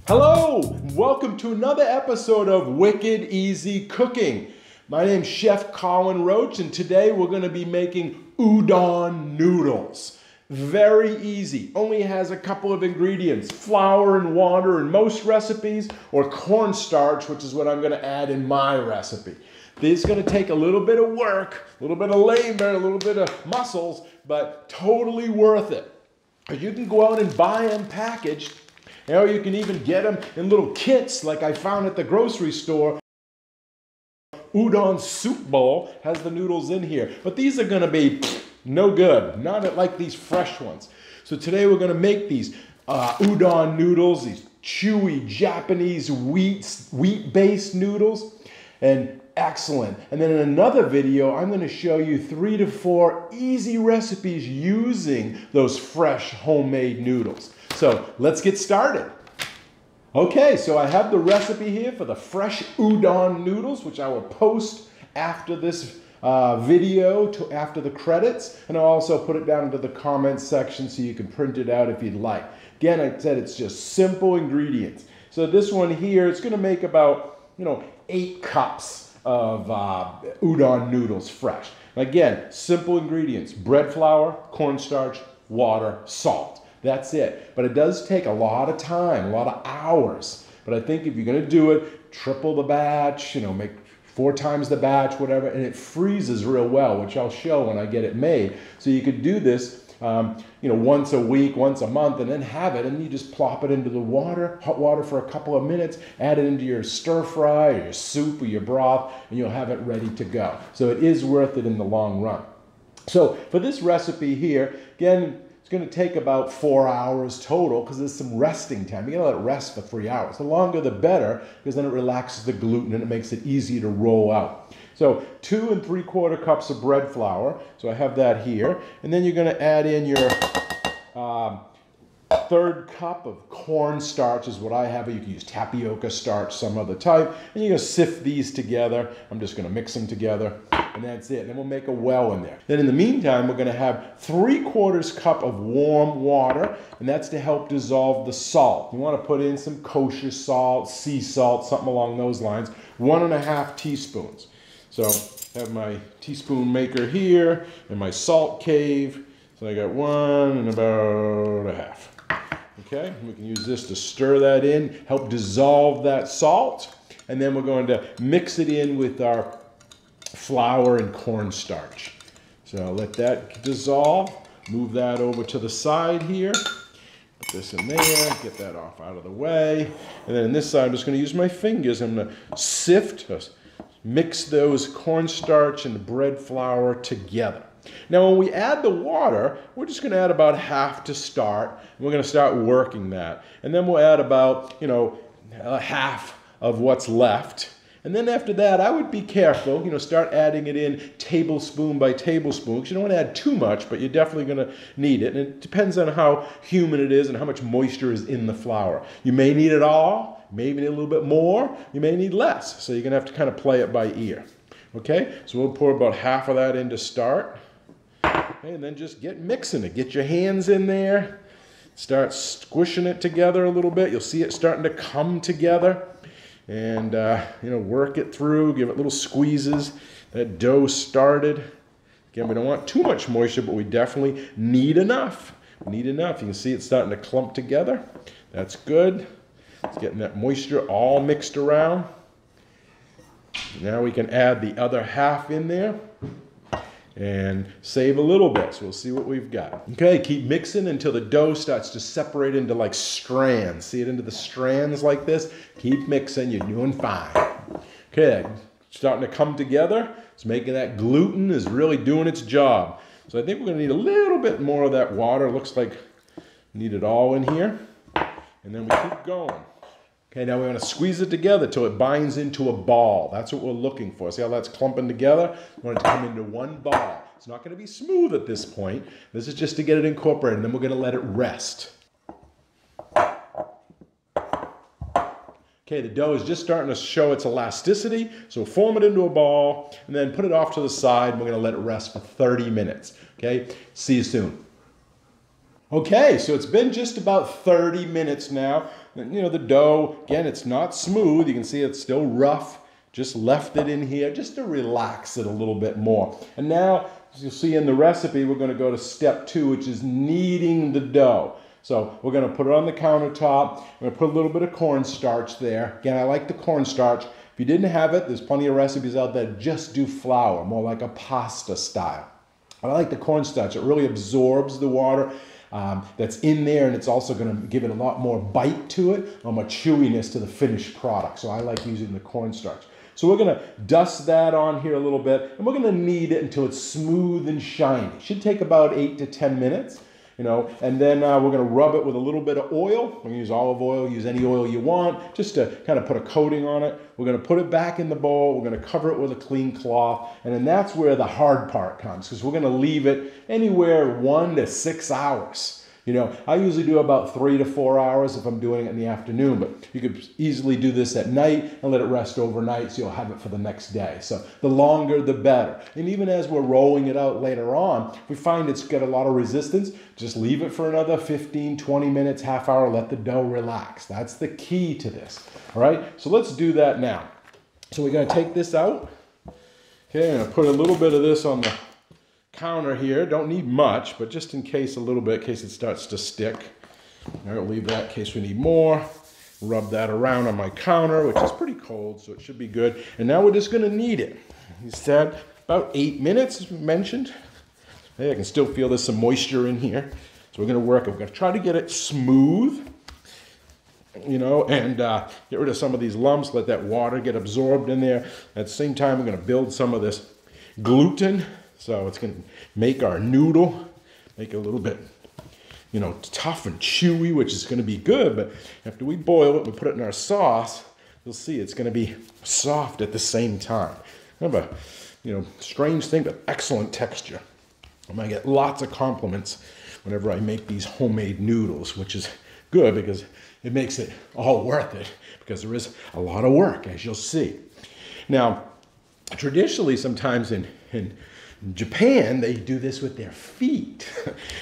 Hello, welcome to another episode of Wicked Easy Cooking. My name's Chef Colin Roach, and today we're going to be making udon noodles. Very easy, only has a couple of ingredients, flour and water in most recipes, or cornstarch, which is what I'm going to add in my recipe. This is going to take a little bit of work, a little bit of labor, a little bit of muscles, but totally worth it. You can go out and buy them packaged. Or you can even get them in little kits like I found at the grocery store. Udon soup bowl has the noodles in here. But these are going to be no good. Not like these fresh ones. So today we're going to make these udon noodles, these chewy Japanese wheat-based noodles. And excellent. And then in another video, I'm going to show you 3 to 4 easy recipes using those fresh homemade noodles. So let's get started. Okay, so I have the recipe here for the fresh udon noodles, which I will post after this video, after the credits, and I'll also put it down into the comments section so you can print it out if you'd like. Again, I said it's just simple ingredients. So this one here, it's going to make about 8 cups of udon noodles fresh. Again, simple ingredients: bread flour, cornstarch, water, salt. That's it. But it does take a lot of time, a lot of hours. But I think if you're going to do it, triple the batch, make 4 times the batch, whatever, and it freezes real well, which I'll show when I get it made. So you could do this, once a week, once a month, and then have it, and you just plop it into the water, hot water for a couple of minutes, add it into your stir fry or your soup or your broth, and you'll have it ready to go. So it is worth it in the long run. So for this recipe here, again, it's going to take about 4 hours total because there's some resting time. You got to let it rest for 3 hours. The longer the better, because then it relaxes the gluten and it makes it easier to roll out. So 2 3/4 cups of bread flour. So I have that here. And then you're going to add in your 1/3 cup of cornstarch is what I have. You can use tapioca starch, some other type. And you're going to sift these together. I'm just going to mix them together. And that's it. And then we'll make a well in there. Then in the meantime, we're going to have 3/4 cup of warm water, and that's to help dissolve the salt. You want to put in some kosher salt, sea salt, something along those lines. 1½ teaspoons. So I have my teaspoon maker here and my salt cave. So I got 1 and about 1/2. Okay, we can use this to stir that in, help dissolve that salt. And then we're going to mix it in with our flour and cornstarch. So I'll let that dissolve. Move that over to the side here. Put this in there, get that off out of the way. And then on this side, I'm just going to use my fingers. I'm going to sift, mix those cornstarch and the bread flour together. Now when we add the water, we're just going to add about half to start. And we're going to start working that. And then we'll add about, half of what's left. And then after that, I would be careful, start adding it in tablespoon by tablespoon, because you don't want to add too much, but you're definitely going to need it. And it depends on how humid it is and how much moisture is in the flour. You may need it all, maybe need a little bit more, you may need less. So you're going to have to kind of play it by ear. Okay, so we'll pour about half of that in to start. Okay, and then just get mixing it. Get your hands in there. Start squishing it together a little bit. You'll see it starting to come together. And, work it through, give it little squeezes. That dough started. Again, we don't want too much moisture, but we definitely need enough. We need enough. You can see it's starting to clump together. That's good. It's getting that moisture all mixed around. Now we can add the other half in there and save a little bit. So we'll see what we've got. Okay, keep mixing until the dough starts to separate into like strands. See it into the strands like this? Keep mixing, you're doing fine. Okay, starting to come together. It's making that gluten is really doing its job. So I think we're gonna need a little bit more of that water. Looks like we need it all in here. And then we keep going. Okay, now we're going to squeeze it together till it binds into a ball. That's what we're looking for. See how that's clumping together? We want it to come into one ball. It's not going to be smooth at this point. This is just to get it incorporated, and then we're going to let it rest. Okay, the dough is just starting to show its elasticity, so form it into a ball, and then put it off to the side, and we're going to let it rest for 30 minutes. Okay, see you soon. Okay, so it's been just about 30 minutes now. You know, the dough, again, it's not smooth. You can see it's still rough. Just left it in here just to relax it a little bit more. And now, as you'll see in the recipe, we're going to go to step 2, which is kneading the dough. So we're going to put it on the countertop. We're going to put a little bit of cornstarch there. Again, I like the cornstarch. If you didn't have it, there's plenty of recipes out there. Just do flour, more like a pasta style. I like the cornstarch. It really absorbs the water that's in there, and it's also going to give it a lot more bite to it, or more chewiness to the finished product. So I like using the cornstarch. So we're going to dust that on here a little bit, and we're going to knead it until it's smooth and shiny. It should take about 8 to 10 minutes. You know, and then we're going to rub it with a little bit of oil. We're going to use olive oil, use any oil you want, just to kind of put a coating on it. We're going to put it back in the bowl. We're going to cover it with a clean cloth. And then that's where the hard part comes, because we're going to leave it anywhere 1 to 6 hours. You know, I usually do about 3 to 4 hours if I'm doing it in the afternoon, but you could easily do this at night and let it rest overnight so you'll have it for the next day. So the longer, the better. And even as we're rolling it out later on, if we find it's got a lot of resistance, just leave it for another 15, 20 minutes, half hour, let the dough relax. That's the key to this. All right, so let's do that now. So we're going to take this out. Okay, I'm going to put a little bit of this on the counter here. Don't need much, but just in case a little bit, in case it starts to stick. I'll leave that in case we need more. Rub that around on my counter, which is pretty cold, so it should be good. And now we're just going to knead it. He said about 8 minutes, as we mentioned. Hey, I can still feel there's some moisture in here. So we're going to work it. We're going to try to get it smooth, you know, and get rid of some of these lumps, let that water get absorbed in there. At the same time, we're going to build some of this gluten. So it's going to make our noodle, make it a little bit, you know, tough and chewy, which is going to be good. But after we boil it, we put it in our sauce, you'll see it's going to be soft at the same time. Kind of a, you know, strange thing, but excellent texture. I'm going to get lots of compliments whenever I make these homemade noodles, which is good because it makes it all worth it, because there is a lot of work, as you'll see. Now, traditionally, sometimes in Japan, they do this with their feet,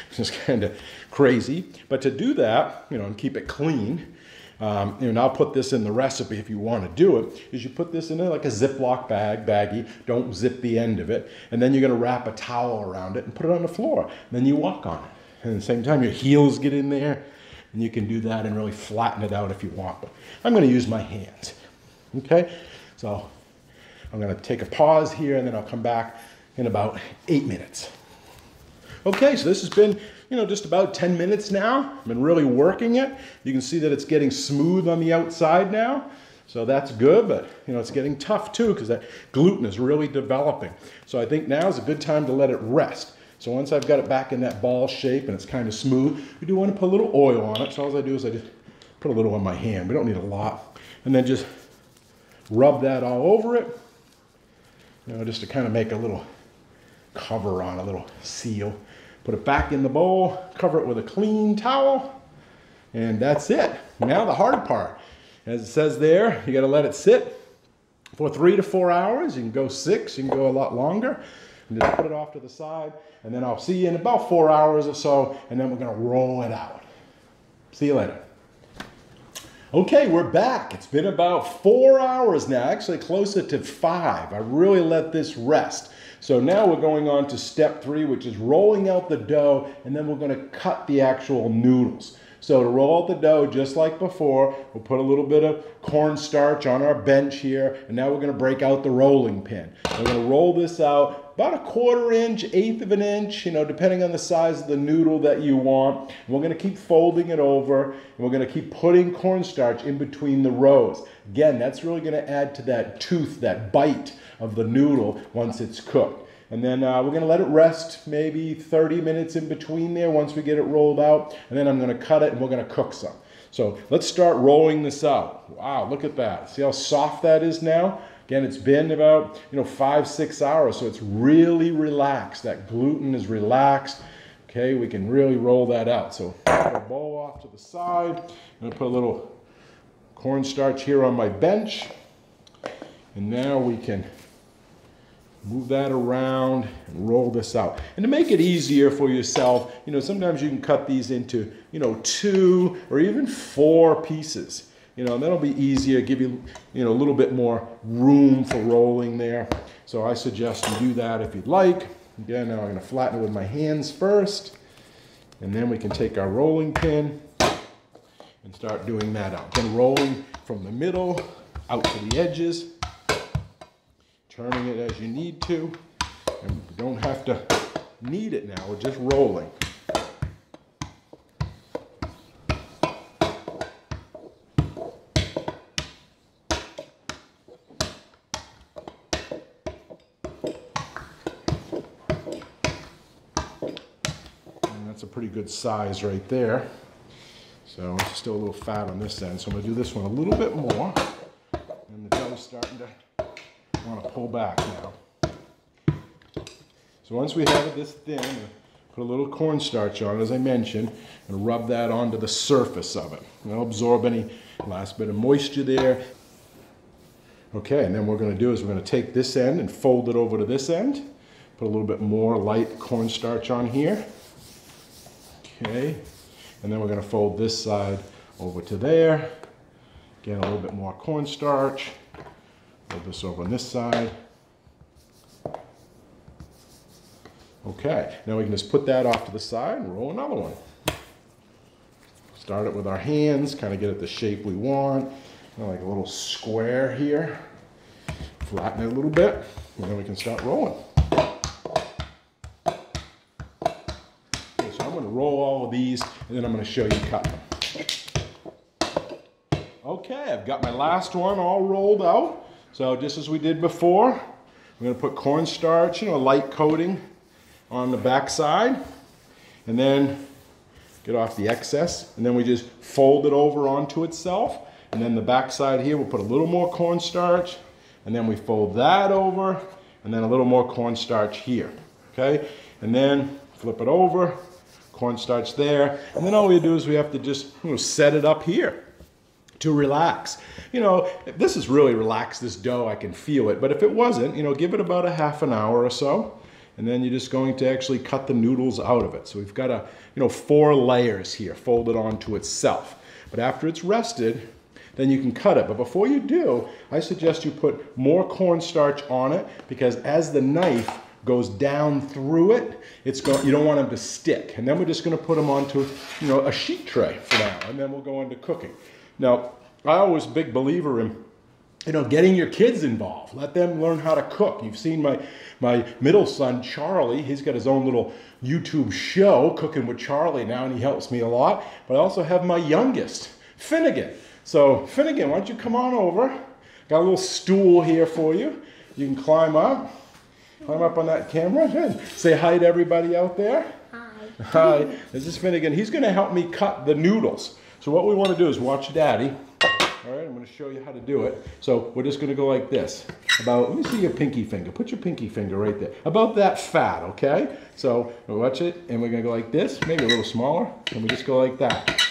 which is kind of crazy. But to do that, you know, and keep it clean, and I'll put this in the recipe if you want to do it, is you put this in like a Ziploc baggie, don't zip the end of it, and then you're going to wrap a towel around it and put it on the floor. And then you walk on it. And at the same time, your heels get in there, and you can do that and really flatten it out if you want. But I'm going to use my hands. Okay? So I'm going to take a pause here, and then I'll come back in about 8 minutes. Okay, so this has been, you know, just about 10 minutes now. I've been really working it. You can see that it's getting smooth on the outside now. So that's good, but, you know, it's getting tough too because that gluten is really developing. So I think now is a good time to let it rest. So once I've got it back in that ball shape and it's kind of smooth, we do want to put a little oil on it. So all I do is I just put a little on my hand. We don't need a lot. And then just rub that all over it, you know, just to kind of make a little cover on, a little seal. Put it back in the bowl, cover it with a clean towel, and that's it. Now the hard part. As it says there, you got to let it sit for 3 to 4 hours. You can go 6, you can go a lot longer. And just put it off to the side, and then I'll see you in about 4 hours or so, and then we're going to roll it out. See you later. Okay, we're back. It's been about 4 hours now, actually closer to 5. I really let this rest. So now we're going on to step 3, which is rolling out the dough, and then we're going to cut the actual noodles. So to roll out the dough, just like before, we'll put a little bit of cornstarch on our bench here, and now we're going to break out the rolling pin. We're going to roll this out about a 1/4 inch, 1/8 of an inch, you know, depending on the size of the noodle that you want. And we're going to keep folding it over, and we're going to keep putting cornstarch in between the rows. Again, that's really going to add to that tooth, that bite of the noodle once it's cooked. And then we're going to let it rest maybe 30 minutes in between there once we get it rolled out. And then I'm going to cut it and we're going to cook some. So let's start rolling this out. Wow, look at that. See how soft that is now? Again, it's been about 5, 6 hours, so it's really relaxed. That gluten is relaxed. Okay, we can really roll that out. So put a bowl off to the side. I'm going to put a little cornstarch here on my bench. And now we can Move that around and roll this out. And to make it easier for yourself, sometimes you can cut these into, 2 or even 4 pieces. And that'll be easier, give you, a little bit more room for rolling there. So I suggest you do that if you'd like. Again, now I'm going to flatten it with my hands first. And then we can take our rolling pin and start doing that out. Then rolling from the middle out to the edges. Turning it as you need to, and you don't have to knead it now, we're just rolling. And that's a pretty good size right there. So it's still a little fat on this end, so I'm going to do this one a little bit more. And the dough's starting to want to pull back now. So once we have it this thin, put a little cornstarch on it, as I mentioned, and rub that onto the surface of it. And that'll absorb any last bit of moisture there. Okay, and then what we're going to do is we're going to take this end and fold it over to this end. Put a little bit more light cornstarch on here. Okay, and then we're going to fold this side over to there. Again, a little bit more cornstarch. Fold this over on this side. Okay, now we can just put that off to the side and roll another one. Start it with our hands, kind of get it the shape we want. Like a little square here. Flatten it a little bit, and then we can start rolling. Okay, so I'm going to roll all of these, and then I'm going to show you cutting them. Okay, I've got my last one all rolled out. So just as we did before, we're going to put cornstarch, a light coating on the back side, and then get off the excess, and then we just fold it over onto itself, and then the back side here, we'll put a little more cornstarch, and then we fold that over, and then a little more cornstarch here, okay? And then flip it over, cornstarch there, and then all we do is we have to just set it up here to relax. This is really relaxed, this dough, I can feel it. But if it wasn't, give it about a half an hour or so. And then you're just going to actually cut the noodles out of it. So we've got 4 layers here folded onto itself. But after it's rested, then you can cut it. But before you do, I suggest you put more cornstarch on it, because as the knife goes down through it, you don't want them to stick. And then we're just going to put them onto a sheet tray for now, and then we'll go into cooking. Now, I always a big believer in, getting your kids involved. Let them learn how to cook. You've seen my middle son, Charlie. He's got his own little YouTube show, Cooking with Charlie now, and he helps me a lot. But I also have my youngest, Finnegan. So, Finnegan, why don't you come on over? Got a little stool here for you. You can climb up on that camera. Good. Say hi to everybody out there. Hi. Hi. This is Finnegan. He's going to help me cut the noodles. So what we want to do is watch Daddy. All right, I'm going to show you how to do it. So we're just going to go like this. Let me see your pinky finger. Put your pinky finger right there. About that fat, okay? So watch it, and we're going to go like this, maybe a little smaller, and we just go like that.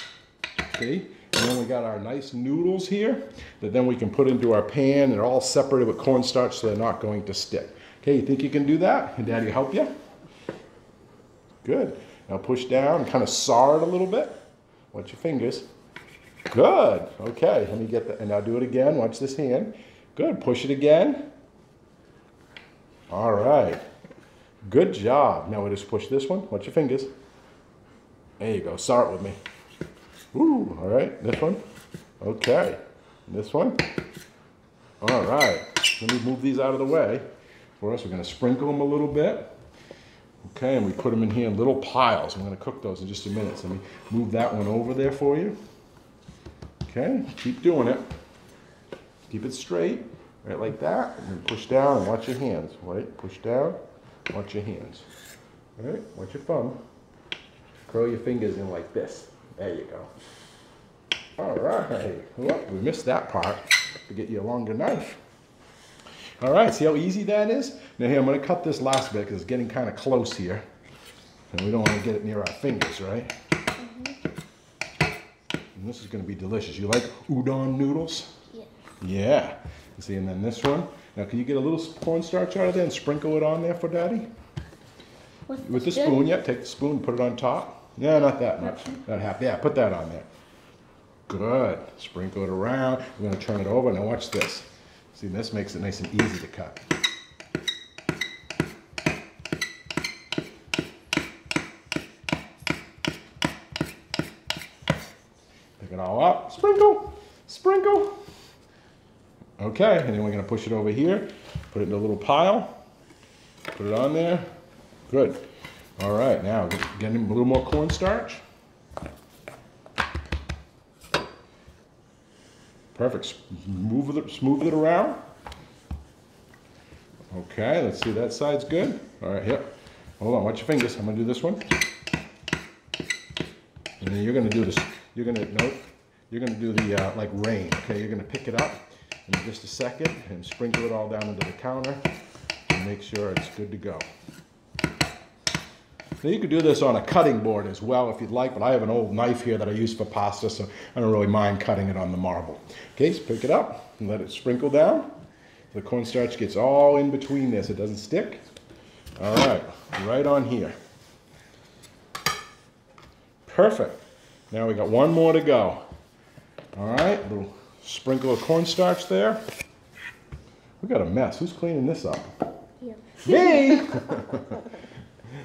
See? And then we got our nice noodles here that then we can put into our pan. They're all separated with cornstarch, so they're not going to stick. Okay, you think you can do that? And Daddy help you? Good. Now push down and kind of sour it a little bit. Watch your fingers. Good. Okay, let me get that. And now do it again. Watch this hand. Good. Push it again. All right. Good job. Now we just push this one. Watch your fingers. There you go. Sour it with me. Ooh. All right. This one. Okay. This one. All right. Let me move these out of the way for us. We're going to sprinkle them a little bit. Okay, and we put them in here in little piles. I'm going to cook those in just a minute. So let me move that one over there for you. Okay, keep doing it. Keep it straight, right like that. And then push down and watch your hands. Right, push down, watch your hands. All right, watch your thumb. Curl your fingers in like this. There you go. All right. Whoop, we missed that part to get you a longer knife. All right, see how easy that is? Now here, I'm going to cut this last bit because it's getting kind of close here. And we don't want to get it near our fingers, right? And this is going to be delicious. You like udon noodles? Yeah. Yeah. See, and then this one, Now, can you get a little cornstarch out of there and sprinkle it on there for Daddy? With the spoon? spoon, yeah. Take the spoon, put it on top. Yeah, not that much. Not half. Yeah, put that on there. Good. Sprinkle it around. We're going to turn it over. Now watch this. See, this makes it nice and easy to cut. Pick it all up. Sprinkle. Sprinkle. Okay, and then we're going to push it over here. Put it in a little pile. Put it on there. Good. All right, now getting a little more cornstarch. Perfect. Smooth it around. Okay, let's see, that side's good. All right, here. Hold on, watch your fingers. I'm gonna do this one. And then you're gonna do this. You're gonna do the like rain. Okay, you're gonna pick it up in just a second and sprinkle it all down into the counter and make sure it's good to go. Now you could do this on a cutting board as well if you'd like, but I have an old knife here that I use for pasta, so I don't really mind cutting it on the marble. Okay, so pick it up and let it sprinkle down. The cornstarch gets all in between this, it doesn't stick. All right, right on here. Perfect. Now we got one more to go. All right, a little sprinkle of cornstarch there. We got a mess. Who's cleaning this up? You. Me!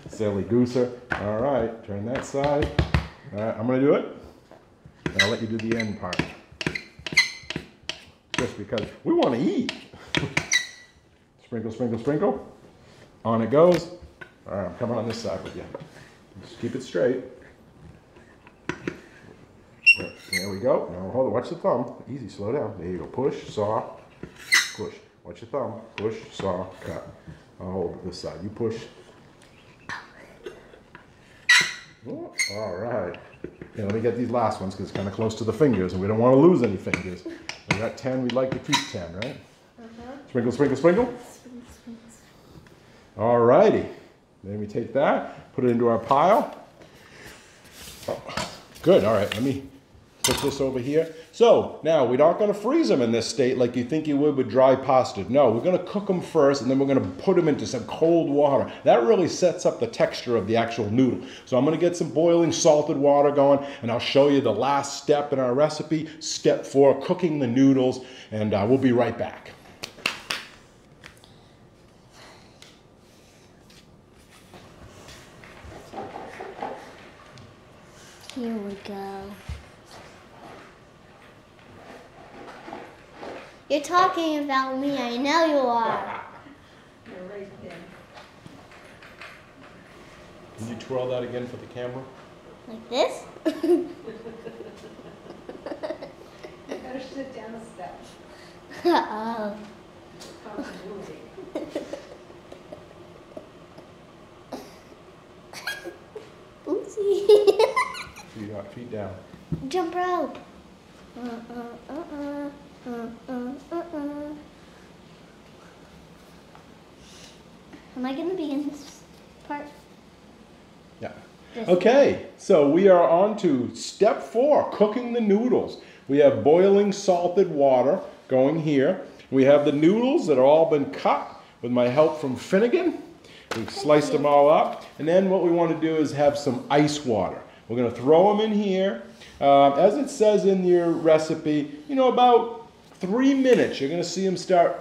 Silly gooser. All right, turn that side. All right, I'm gonna do it. And I'll let you do the end part. Just because we want to eat. Sprinkle, sprinkle, sprinkle. On it goes. All right, I'm coming on this side with you. Just keep it straight. There we go. Now hold it. Watch the thumb. Easy, slow down. There you go. Push, saw, push. Watch your thumb. Push, saw, cut. I'll hold it this side. You push. Oh, all right. Yeah, let me get these last ones because it's kind of close to the fingers and we don't want to lose any fingers. We got 10, we'd like to keep 10, right? Sprinkle, sprinkle, sprinkle. All righty. Then we take that, put it into our pile. Oh, good, all right, let me put this over here. So now we're not going to freeze them in this state like you think you would with dry pasta. No, we're going to cook them first and then we're going to put them into some cold water. That really sets up the texture of the actual noodle. So I'm going to get some boiling salted water going and I'll show you the last step in our recipe, step 4, cooking the noodles, and we'll be right back. Here we go. You're talking about me, I know you are. You're right there. Can you twirl that again for the camera? Like this? You gotta sit down a step. Oh. Continuity. Oopsie. Feet down. Jump rope. Am I gonna be in this part? Yeah. This. Okay, so we are on to step 4, cooking the noodles. We have boiling salted water going here. We have the noodles that have all been cut with my help from Finnegan. We've sliced them all up. And then what we want to do is have some ice water. We're going to throw them in here. As it says in your recipe, about 3 minutes, you're going to see them start,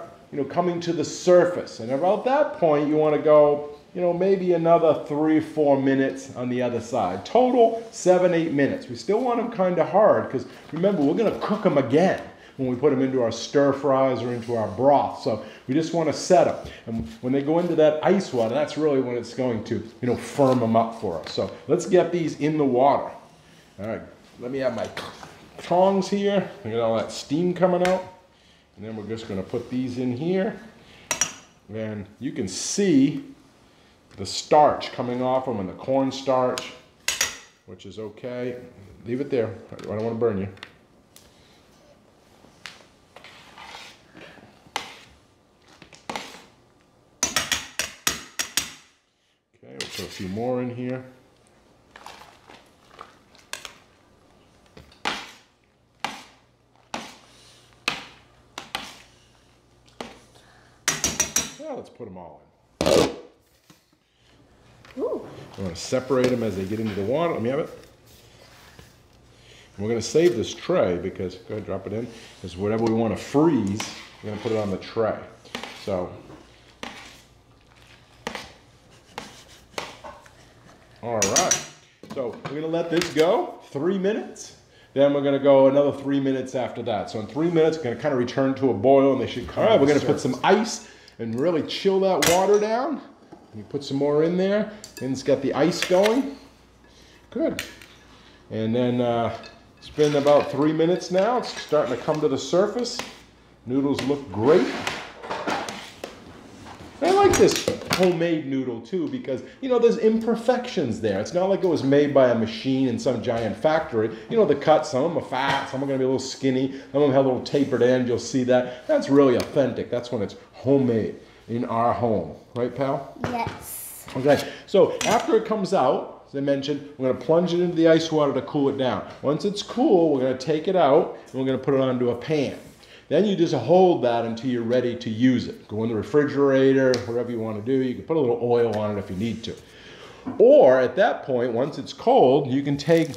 coming to the surface. And about that point, you want to go, maybe another 3 or 4 minutes on the other side. Total 7 or 8 minutes. We still want them kind of hard because remember, we're going to cook them again when we put them into our stir fries or into our broth. So we just want to set them. And when they go into that ice water, that's really when it's going to, firm them up for us. So let's get these in the water. All right, let me have my tongs here. Look at all that steam coming out. And then we're just going to put these in here. And you can see the starch coming off them and the cornstarch, which is okay. Leave it there. I don't want to burn you. Okay, we'll put a few more in here. Well, let's put them all in. Ooh. I'm going to separate them as they get into the water. Let me have it. And we're going to save this tray because, go ahead, drop it in, because whatever we want to freeze, we're going to put it on the tray. So, all right. So we're going to let this go 3 minutes. Then we're going to go another 3 minutes after that. So in 3 minutes, it's going to kind of return to a boil, and they should come. All right, we're going to put some ice and really chill that water down. You put some more in there, and it's got the ice going. Good. And then it's been about 3 minutes now. It's starting to come to the surface. Noodles look great. I like this homemade noodle too because, you know, there's imperfections there. It's not like it was made by a machine in some giant factory. You know, the cuts, some of them are fat, some are going to be a little skinny, some of them have a little tapered end. You'll see that. That's really authentic. That's when it's homemade in our home. Right, pal? Yes. Okay, so after it comes out, as I mentioned, we're going to plunge it into the ice water to cool it down. Once it's cool, we're going to take it out and we're going to put it onto a pan. Then you just hold that until you're ready to use it. Go in the refrigerator, whatever you want to do. You can put a little oil on it if you need to. Or at that point, once it's cold, you can take,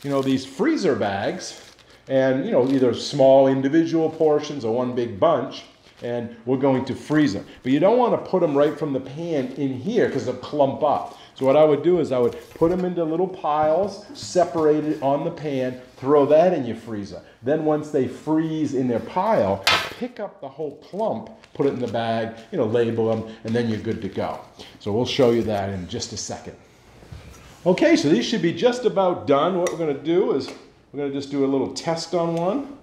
you know, these freezer bags and, you know, either small individual portions or one big bunch, and we're going to freeze them. But you don't want to put them right from the pan in here because they'll clump up. So what I would do is I would put them into little piles, separated on the pan, throw that in your freezer. Then once they freeze in their pile, pick up the whole clump, put it in the bag, you know, label them, and then you're good to go. So we'll show you that in just a second. Okay, so these should be just about done. What we're going to do is we're going to just do a little test on one.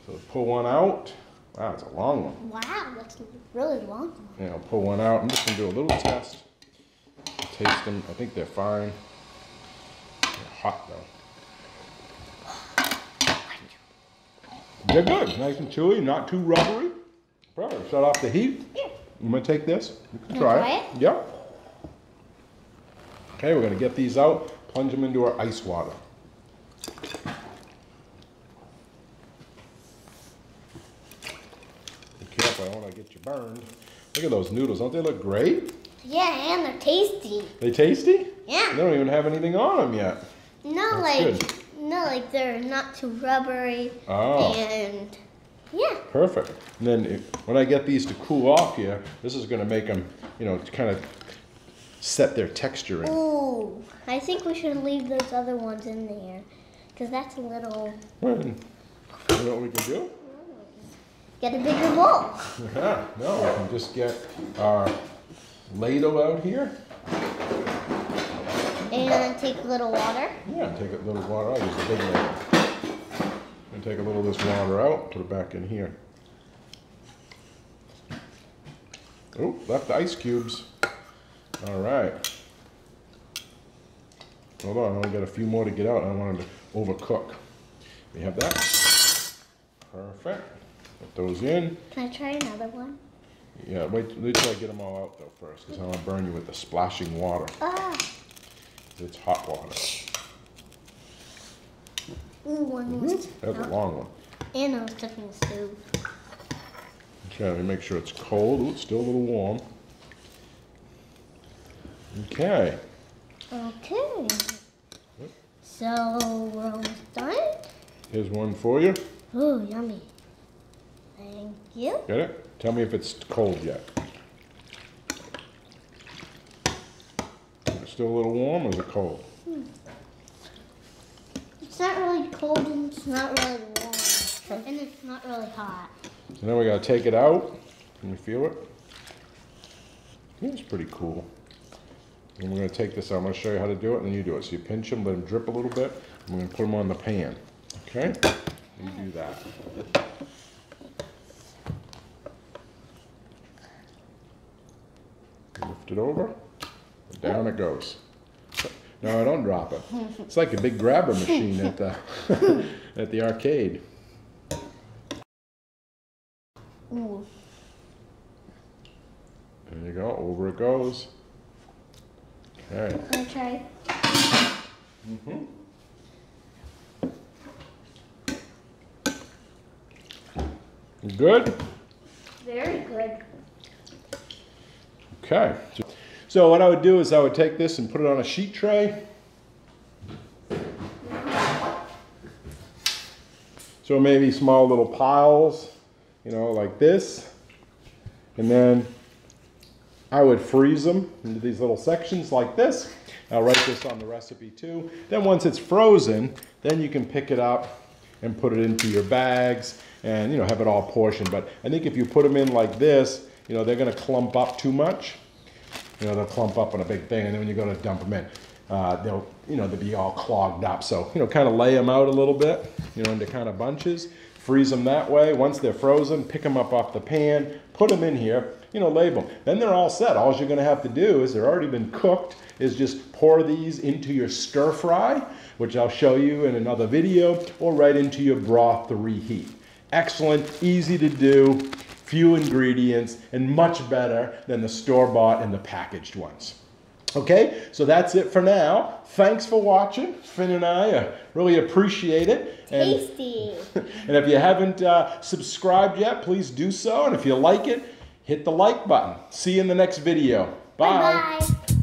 So pull one out. Wow, it's a long one. Wow, that's a really long one. Yeah, I'll pull one out. I'm just going to do a little test. Taste them. I think they're fine. They're hot though. They're good. Nice and chewy, not too rubbery. Perfect. Shut off the heat. Yeah. I'm going to take this. You can Can I try try it. Yep. Okay, we're going to get these out, plunge them into our ice water. Be careful, I don't want to get you burned. Look at those noodles. Don't they look great? Yeah, and they're tasty. They tasty? Yeah. They don't even have anything on them yet. No, That's like, no, like they're not too rubbery. Oh. And yeah. Perfect. And then when I get these to cool off here, this is going to make them, you know, kind of set their texture in. Ooh, I think we should leave those other ones in there because that's a little. Well, you know what we can do? Get a bigger bowl. Yeah, no, we can just get our ladle out here. And take a little water. Yeah, take a little water out. Use a big ladle. And take a little of this water out, put it back in here. Oh, left the ice cubes. All right. Hold on, I'll get a few more to get out. I don't want them to overcook. We have that. Perfect. Put those in. Can I try another one? Yeah, wait till I get them all out though first, because I want to burn you with the splashing water. Ah. It's hot water. Ooh, one was. That's a long one. And I was touching the stove. Okay, let me make sure it's cold. Ooh, it's still a little warm. Okay. Okay. So we're almost done. Here's one for you. Ooh, yummy. Thank you. Get it? Tell me if it's cold yet. It's still a little warm or is it cold? It's not really cold and it's not really warm. And it's not really hot. So now we gotta take it out. Can you feel it? It's pretty cool. And we're gonna take this out. I'm gonna show you how to do it and then you do it. So you pinch them, let them drip a little bit, and we're gonna put them on the pan. Okay? You do that. Lift it over, and down it goes. No, I don't drop it. It's like a big grabber machine at the at the arcade. Ooh. There you go, over it goes. Okay. Can I try? Good? Very good. Okay. So what I would do is I would take this and put it on a sheet tray. So maybe small little piles, you know, like this. And then I would freeze them into these little sections like this. I'll write this on the recipe too. Then once it's frozen, then you can pick it up and put it into your bags and, you know, have it all portioned. But I think if you put them in like this, you know, they're going to clump up too much. You know, they'll clump up on a big thing, and then when you go to dump them in, they'll be all clogged up. So, you know, kind of lay them out a little bit, you know, into kind of bunches. Freeze them that way. Once they're frozen, pick them up off the pan, put them in here, you know, label them. Then they're all set. All you're going to have to do is they're already been cooked, is just pour these into your stir fry, which I'll show you in another video, or right into your broth to reheat. Excellent, easy to do, few ingredients, and much better than the store-bought and the packaged ones. Okay, so that's it for now. Thanks for watching. Finn and I really appreciate it. Tasty. And if you haven't subscribed yet, please do so. And if you like it, hit the like button. See you in the next video. Bye. Bye-bye.